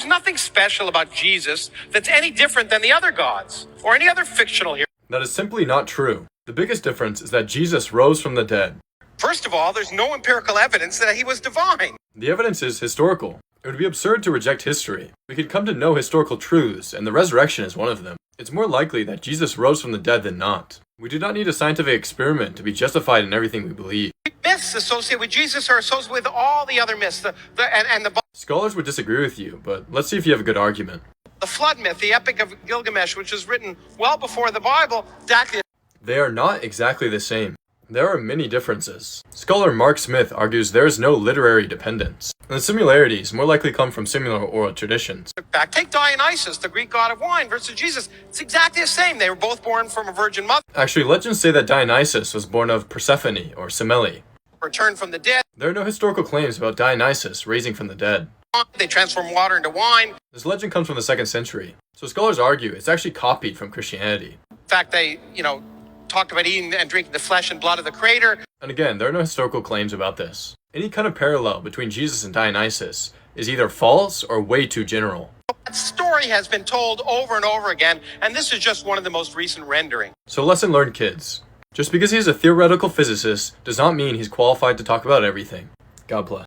There's nothing special about Jesus that's any different than the other gods or any other fictional hero. That is simply not true. The biggest difference is that Jesus rose from the dead. First of all, there's no empirical evidence that he was divine. The evidence is historical. It would be absurd to reject history. We could come to know historical truths, and the resurrection is one of them. It's more likely that Jesus rose from the dead than not. We do not need a scientific experiment to be justified in everything we believe. Myths associated with Jesus are associated with all the other myths. Scholars would disagree with you, but let's see if you have a good argument. The flood myth, the Epic of Gilgamesh, which was written well before the Bible, They are not exactly the same. There are many differences. Scholar Mark Smith argues there is no literary dependence, and the similarities more likely come from similar oral traditions. back. Take Dionysus, the Greek god of wine, versus Jesus. It's exactly the same. They were both born from a virgin mother. Actually, legends say that Dionysus was born of Persephone or Semele. Returned from the dead. There are no historical claims about Dionysus raising from the dead. They transform water into wine. This legend comes from the 2nd century, so scholars argue it's actually copied from Christianity. In fact, they, talked about eating and drinking the flesh and blood of the Creator. And again, there are no historical claims about this. Any kind of parallel between Jesus and Dionysus is either false or way too general. That story has been told over and over again, and this is just one of the most recent renderings. So lesson learned, kids. Just because he's a theoretical physicist does not mean he's qualified to talk about everything. God bless.